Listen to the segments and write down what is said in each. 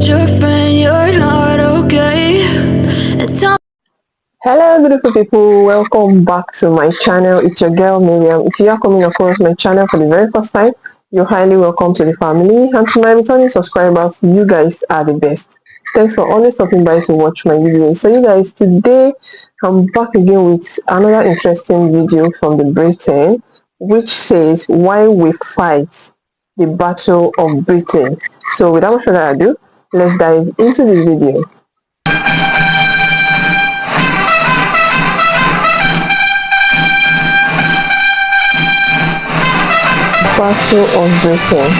told your friend you're not okay. And tell Hello beautiful people, welcome back to my channel. It's your girl Miriam. If you are coming across my channel for the very first time, you're highly welcome to the family, and to my returning subscribers, you guys are the best. Thanks for always stopping by to watch my videos. So you guys, today I'm back again with another interesting video from the Britain, which says why we fight the Battle of Britain. So without further ado, let's dive into this video. Battle of Britain.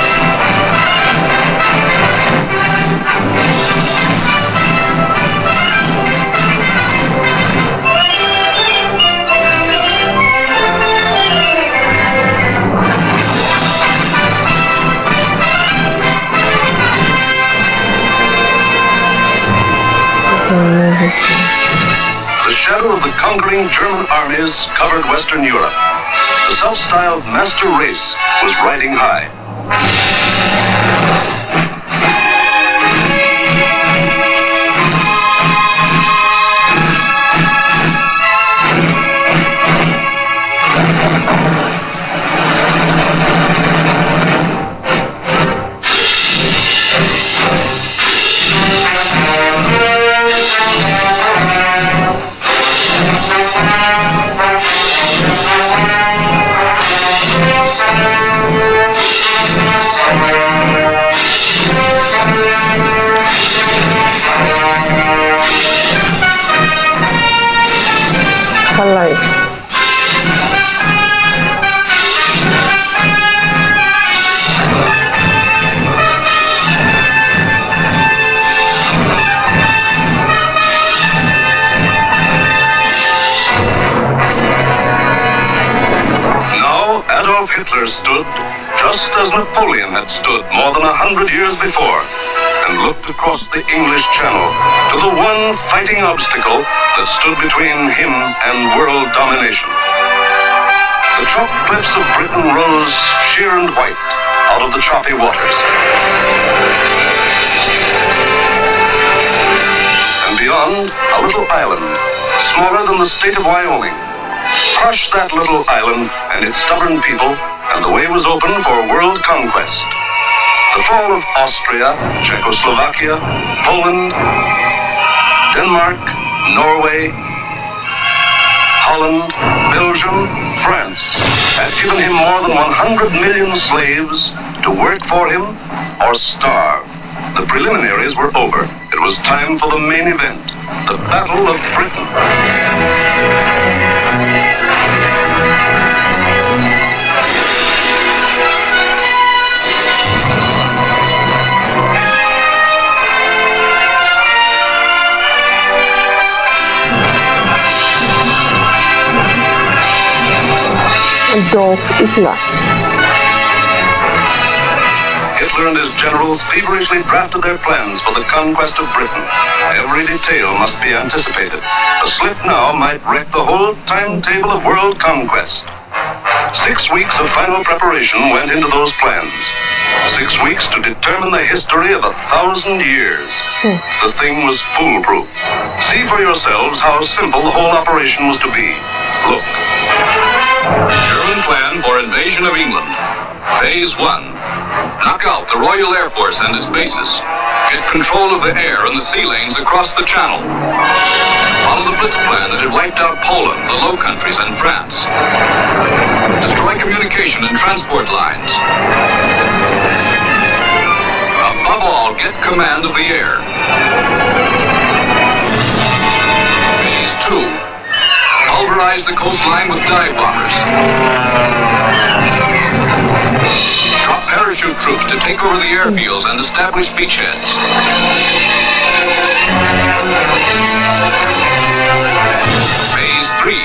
The shadow of the conquering German armies covered Western Europe. The self-styled master race was riding high. Allies. Now Adolf Hitler stood just as Napoleon had stood more than 100 years before, and looked across the English Channel to the one fighting obstacle that stood between him and world domination. The chalk cliffs of Britain rose sheer and white out of the choppy waters. And beyond, a little island, smaller than the state of Wyoming. Crush that little island and its stubborn people, and the way was open for world conquest. The fall of Austria, Czechoslovakia, Poland, Denmark, Norway, Holland, Belgium, France had given him more than 100 million slaves to work for him or starve. The preliminaries were over. It was time for the main event, the Battle of Britain. Adolf Hitler. Hitler and his generals feverishly drafted their plans for the conquest of Britain. Every detail must be anticipated. A slip now might wreck the whole timetable of world conquest. 6 weeks of final preparation went into those plans. 6 weeks to determine the history of 1,000 years. The thing was foolproof. See for yourselves how simple the whole operation was to be. Look. German plan for invasion of England. Phase 1. Knock out the Royal Air Force and its bases. Get control of the air and the sea lanes across the Channel. Follow the Blitz plan that had wiped out Poland, the Low Countries, and France. Destroy communication and transport lines. Above all, get command of the air. Phase 2. Pulverize the coastline with dive bombers. Drop parachute troops to take over the airfields and establish beachheads. Phase 3.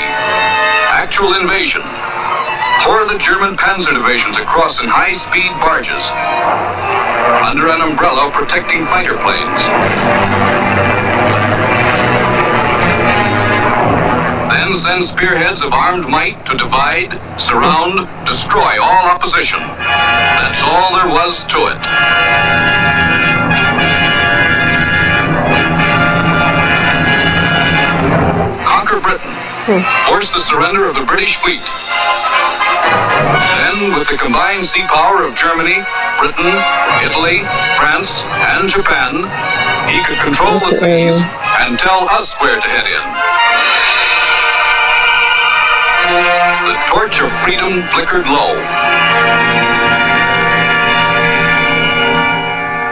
Actual invasion. Pour the German panzer divisions across in high-speed barges under an umbrella protecting fighter planes. Then send spearheads of armed might to divide, surround, destroy all opposition. That's all there was to it. forced the surrender of the British fleet. Then, with the combined sea power of Germany, Britain, Italy, France, and Japan, he could control the seas and tell us where to head in. The torch of freedom flickered low.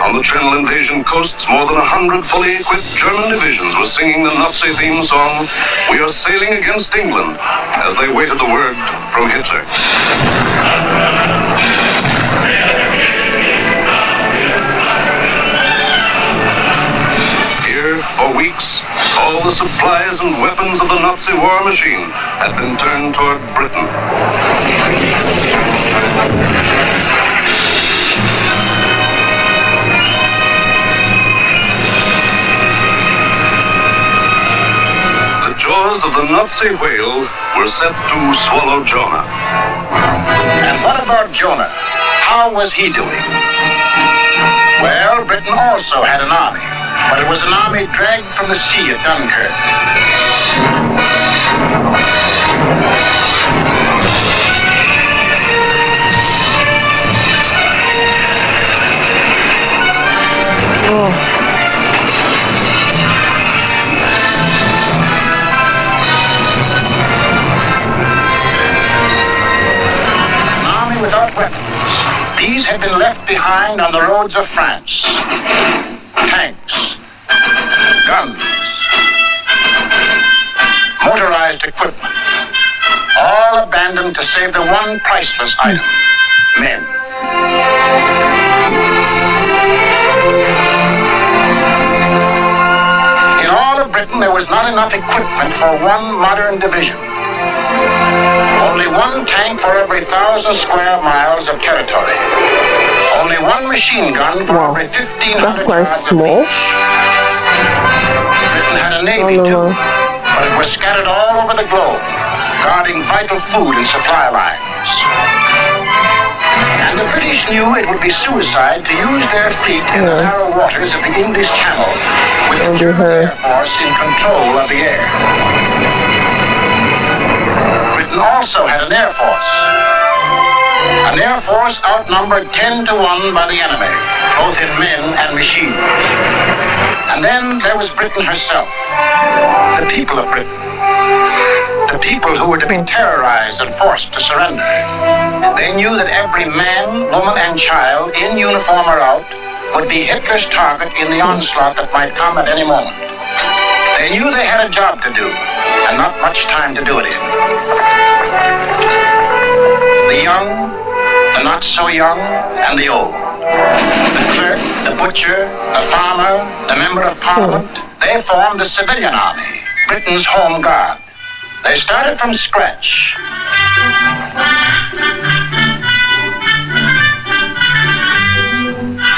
On the Channel invasion coasts, more than 100 fully equipped German divisions were singing the Nazi theme song, "We are sailing against England," as they waited the word from Hitler. Here, for weeks, all the supplies and weapons of the Nazi war machine had been turned toward Britain. The jaws of the Nazi whale were set to swallow Jonah. And what about Jonah? How was he doing? Well, Britain also had an army, but it was an army dragged from the sea at Dunkirk. Without weapons. These had been left behind on the roads of France. Tanks, guns, motorized equipment, all abandoned to save the one priceless item, men. In all of Britain, there was not enough equipment for one modern division. Only one tank for every 1,000 square miles of territory. Only one machine gun for every 1,500 that's quite yards small. of beach. Britain had a navy too, but it was scattered all over the globe, guarding vital food and supply lines. And the British knew it would be suicide to use their fleet in the narrow waters of the English Channel, with the German Air Force in control of the air. Also had an air force. An air force outnumbered 10 to 1 by the enemy, both in men and machines. And then there was Britain herself, the people of Britain, the people who were to be terrorized and forced to surrender. They knew that every man, woman, and child, in uniform or out, would be Hitler's target in the onslaught that might come at any moment. They knew they had a job to do, and not much time to do it in. The young, the not so young, and the old. The clerk, the butcher, the farmer, the member of parliament, they formed the civilian army, Britain's home guard. They started from scratch.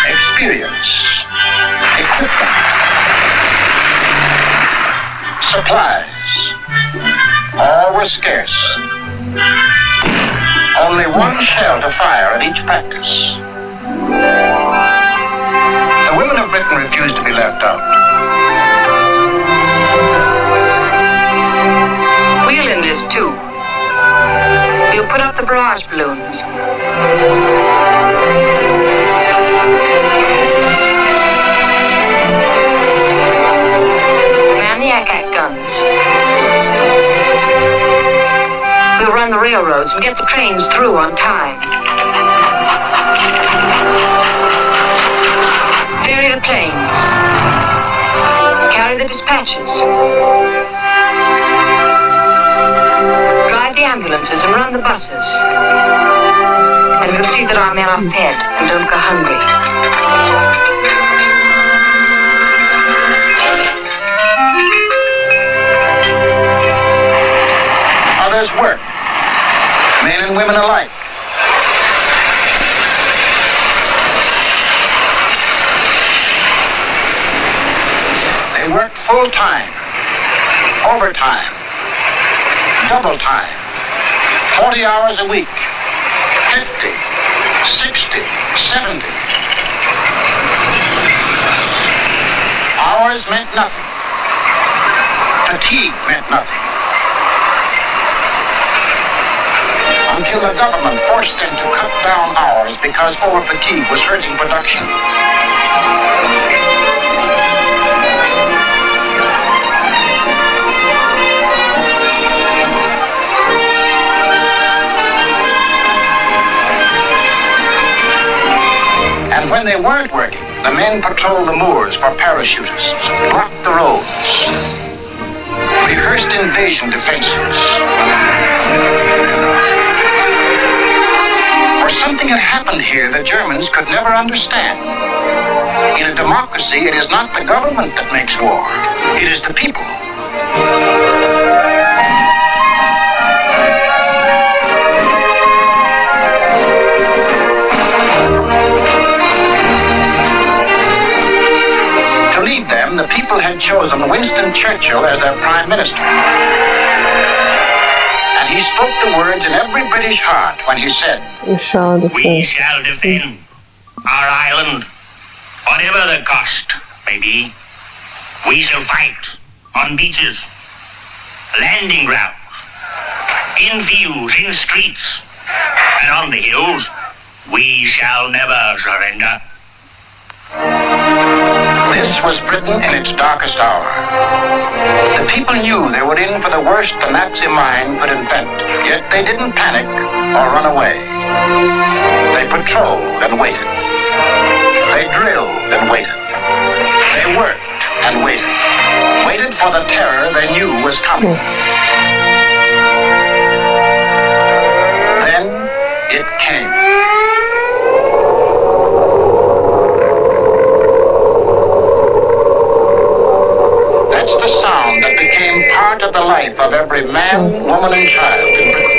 Experience, equipment, supplies, all were scarce. Only one shell to fire at each practice. The women of Britain refused to be left out. We'll enlist too. We'll put up the barrage balloons. Man the ack guns. We'll run the railroads and get the trains through on time. Ferry the planes. Carry the dispatches. Drive the ambulances and run the buses. And we'll see that our men are fed and don't go hungry. Others work, men and women alike. They worked full time, overtime, double time, 40 hours a week, 50, 60, 70. Hours meant nothing. Fatigue meant nothing. until the government forced them to cut down hours because over-fatigue was hurting production. And when they weren't working, the men patrolled the moors for parachutists, blocked the roads, rehearsed invasion defenses. For something had happened here the Germans could never understand. In a democracy, it is not the government that makes war. It is the people. To lead them, the people had chosen Winston Churchill as their prime minister. And he spoke the words in every British heart when he said, We shall defend our island, whatever the cost may be. We shall fight on beaches, landing grounds, in fields, in streets, and on the hills. We shall never surrender. This was Britain in its darkest hour. The people knew they were in for the worst the Nazi mind could invent, yet they didn't panic or run away. They patrolled and waited. They drilled and waited. They worked and waited. Waited for the terror they knew was coming. Then it came. That's the sound that became part of the life of every man, woman, and child in Britain.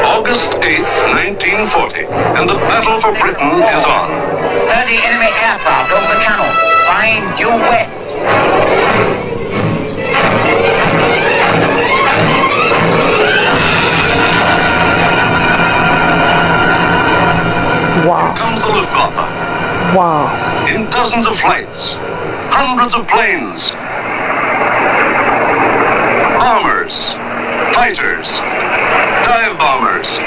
August 8th, 1940, and the battle for Britain is on. 30 enemy aircraft over the channel, flying due west. Wow. Here comes the Luftwaffe. Wow. In dozens of flights, hundreds of planes, bombers, fighters, dive bombers,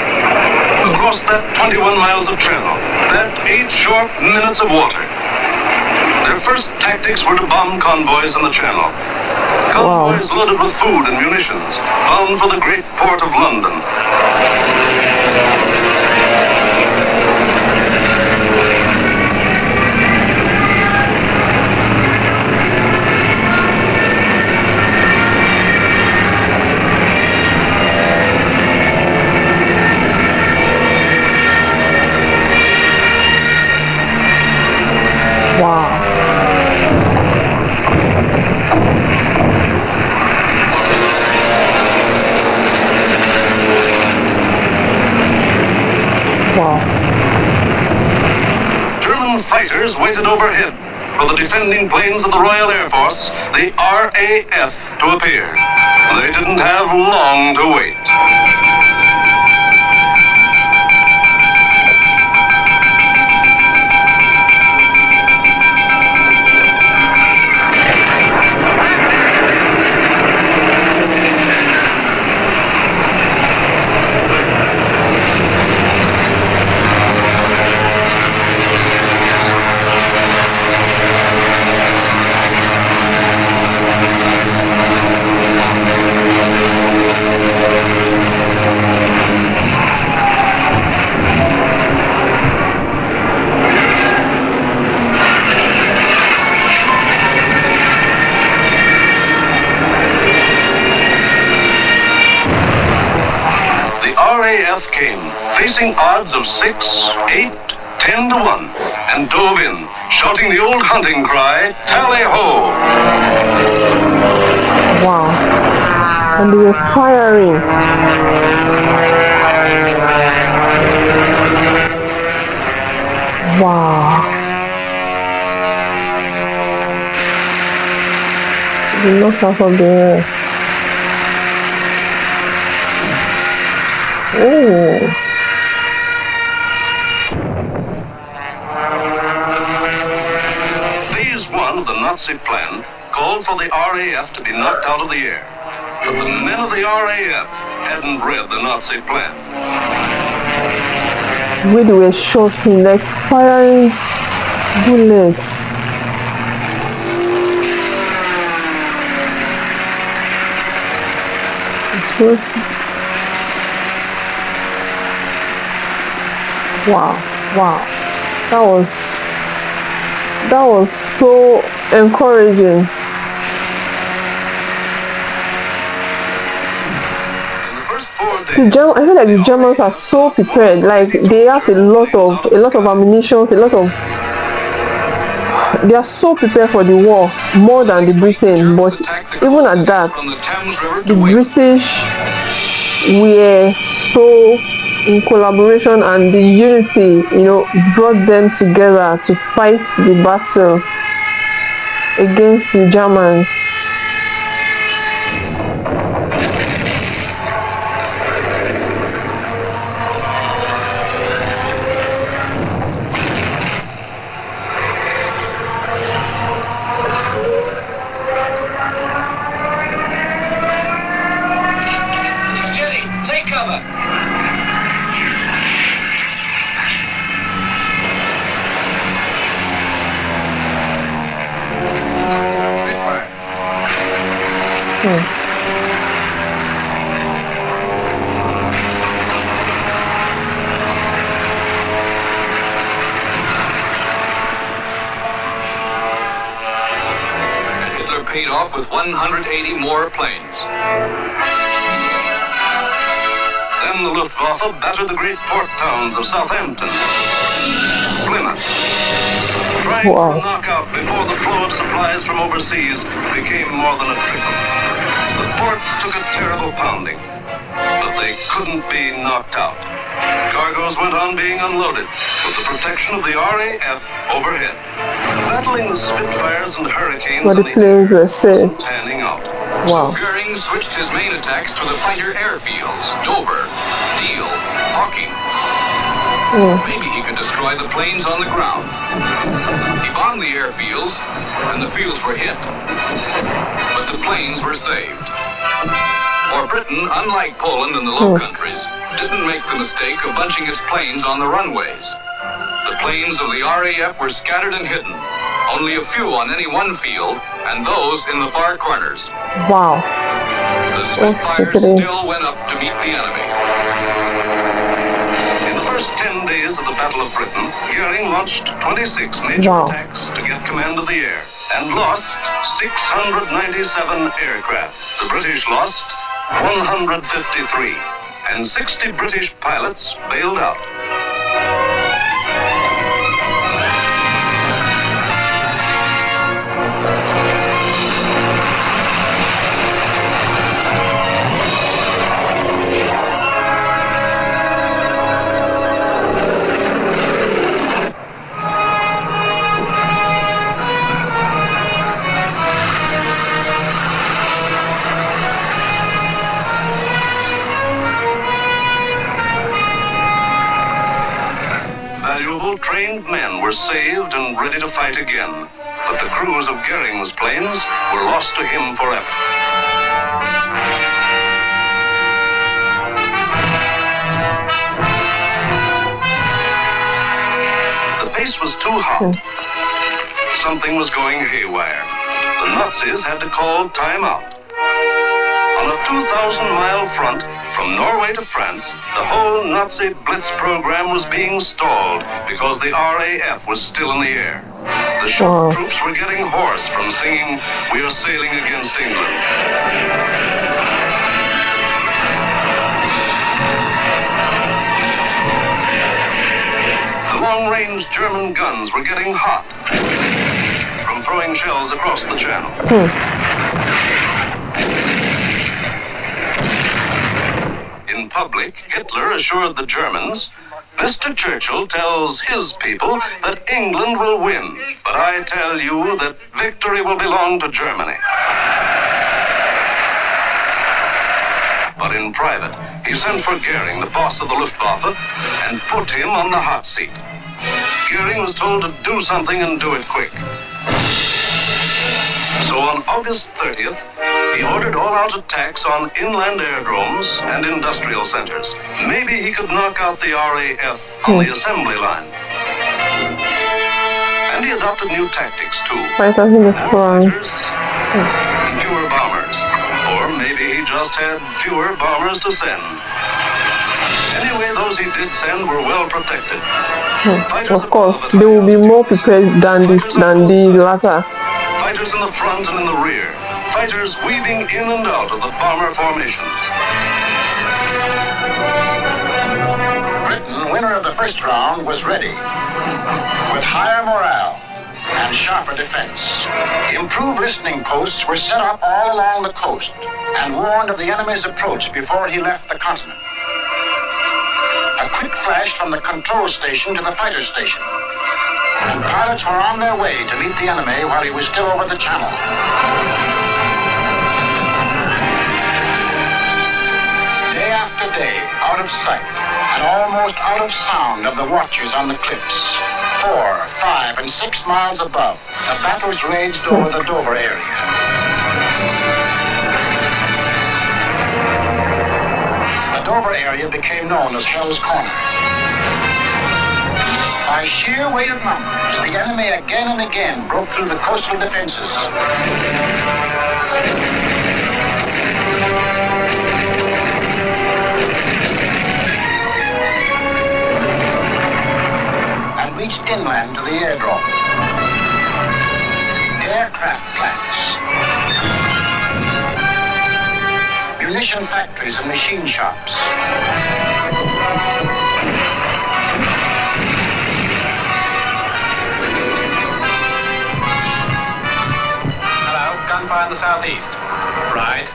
across that 21 miles of channel, that 8 short minutes of water. Their first tactics were to bomb convoys in the channel. Convoys loaded with food and munitions, bound for the great port of London. Wow. Wow. German fighters waited overhead for the defending planes of the Royal Air Force, the RAF, to appear. They didn't have long to wait. RAF came, facing odds of 6, 8, 10 to 1, and dove in, shouting the old hunting cry, tally-ho! Wow. And they were firing. Wow. They knocked off of the air. Oh. Phase 1 of the Nazi plan called for the RAF to be knocked out of the air. But the men of the RAF hadn't read the Nazi plan. Where they were shooting, like firing bullets. It's working. Wow. That was so encouraging. I feel like the Germans are so prepared. Like they have a lot of ammunition, they are so prepared for the war, more than the Britain. But even at that, the British were so in collaboration, and the unity, brought them together to fight the battle against the Germans. Hitler paid off with 180 more planes. Then the Luftwaffe battered the great port towns of Southampton, Plymouth, trying to knock out before the flow of supplies from overseas became more than a trickle. The ports took a terrible pounding, but they couldn't be knocked out. Cargoes went on being unloaded with the protection of the RAF overhead, battling the Spitfires and Hurricanes. But the planes were saved. Panning out. Wow. So Goering switched his main attacks to the fighter airfields, Dover, Deal, Hawking. Maybe he could destroy the planes on the ground. He bombed the airfields, and the fields were hit. But the planes were saved. For Britain, unlike Poland and the Low Countries, didn't make the mistake of bunching its planes on the runways. The planes of the RAF were scattered and hidden, only a few on any one field, and those in the far corners. Wow. The Spitfires still went up to meet the enemy. In the first 10 days of the Battle of Britain, Goering launched 26 major attacks to get command of the air, and lost 697 aircraft. The British lost 153, and 60 British pilots bailed out. Trained men were saved and ready to fight again, but the crews of Goering's planes were lost to him forever. The pace was too hot. Something was going haywire. The Nazis had to call time out. On a 2,000-mile front from Norway to France, the whole Nazi Blitz program was being stalled because the RAF was still in the air. The shock troops were getting hoarse from singing, "We are sailing against England." The long-range German guns were getting hot from throwing shells across the channel. In public, Hitler assured the Germans, "Mr. Churchill tells his people that England will win, but I tell you that victory will belong to Germany." But in private, he sent for Goering, the boss of the Luftwaffe, and put him on the hot seat. Goering was told to do something and do it quick. So on August 30th, he ordered all-out attacks on inland airdromes and industrial centers. Maybe he could knock out the RAF on the assembly line. And he adopted new tactics too. Fighters in the front. Fewer bombers. Or maybe he just had fewer bombers to send. Anyway, those he did send were well protected. Of course, they will be more prepared than the latter. Fighters in the front and in the rear. Fighters weaving in and out of the bomber formations. Britain, winner of the first round, was ready. With higher morale and sharper defense. Improved listening posts were set up all along the coast and warned of the enemy's approach before he left the continent. A quick flash from the control station to the fighter station. And pilots were on their way to meet the enemy while he was still over the channel. Day after day, out of sight and almost out of sound of the watchers on the cliffs, 4, 5, and 6 miles above, the battles raged over the Dover area. The Dover area became known as Hell's Corner. By sheer weight of numbers, the enemy again and again broke through the coastal defenses. And reached inland to the airdrome. Aircraft plants. Munition factories and machine shops. Gunfire in the southeast. Right.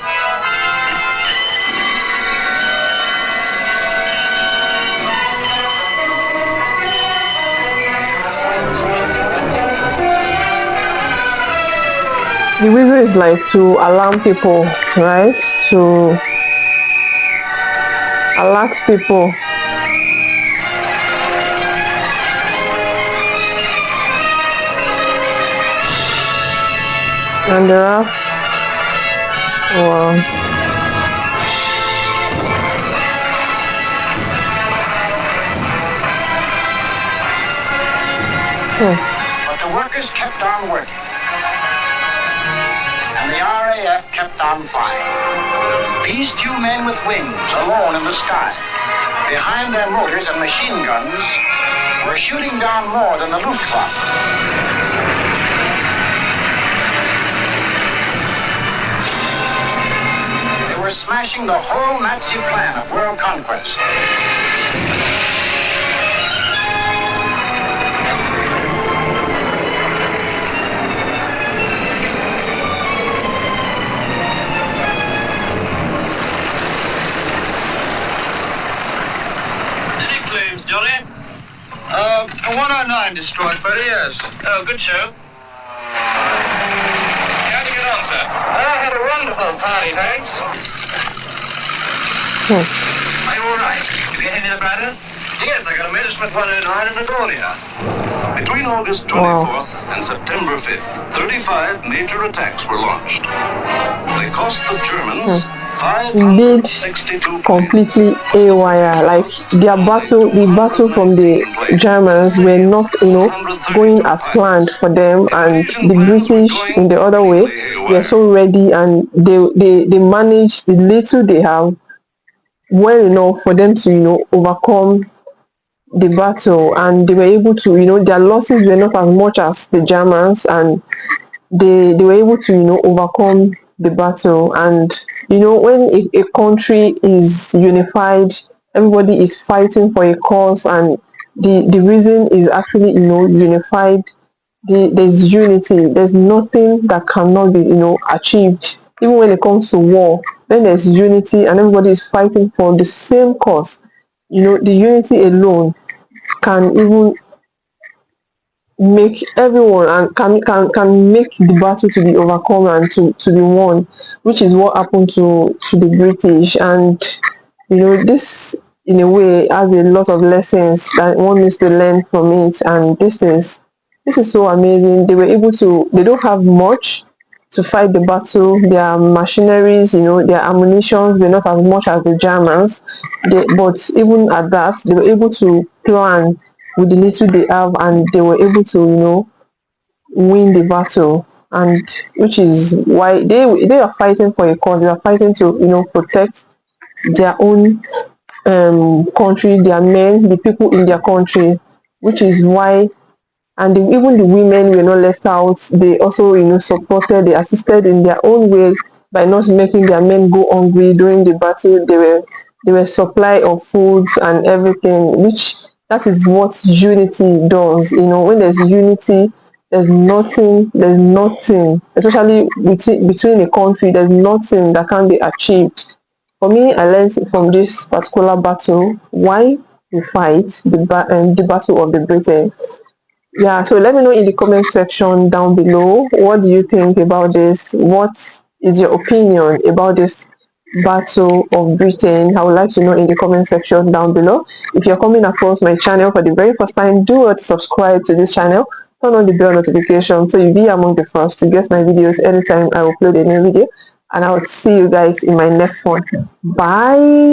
The reason is like to alarm people, right? To alert people. And there are wow. But the workers kept on working. And the RAF kept on flying. These two men with wings, alone in the sky, behind their motors and machine guns, were shooting down more than the Luftwaffe. Were smashing the whole Nazi plan of world conquest. Any claims, Johnny? 109 destroyed, but yes. Oh, good show. How'd you get on, sir? I had a wonderful party, thanks. Are you all right? Did you get any of the bladders? Yes, I got a Messerschmitt 109 in Livonia. Between August 24th and September 5th, 35 major attacks were launched. They cost the Germans Indeed, 562 completely haywire. Like the battle from the Germans were not, going as planned for them, and the British in the other way were so ready, and they managed the little they have well enough for them to overcome the battle, and they were able to their losses were not as much as the Germans, and they were able to overcome the battle. And when a country is unified, everybody is fighting for a cause, and the reason is actually unified. There's unity. There's nothing that cannot be achieved, even when it comes to war. When there's unity and everybody is fighting for the same cause, the unity alone can even make everyone and can make the battle to be overcome and to be won, which is what happened to the British. And this in a way has a lot of lessons that one needs to learn from it. And this is so amazing. They were able to, they don't have much, to fight the battle. Their machineries, their ammunitions were not as much as the Germans. But even at that, they were able to plan with the little they have, and they were able to, win the battle. And which is why they are fighting for a cause. They are fighting to, protect their own country, their men, the people in their country, which is why. And even the women were not left out. They also, supported, they assisted in their own way by not making their men go hungry during the battle. They were supply of foods and everything, which that is what unity does. When there's unity, there's nothing, especially between a country, there's nothing that can be achieved. For me, I learned from this particular battle why we fight the battle of the Britain. Yeah, so let me know in the comment section down below, what do you think about this? What is your opinion about this battle of Britain? I would like to know in the comment section down below. If you're coming across my channel for the very first time, do not subscribe to this channel, turn on the bell notification so you'll be among the first to get my videos anytime I upload a new video. And I will see you guys in my next one. Bye.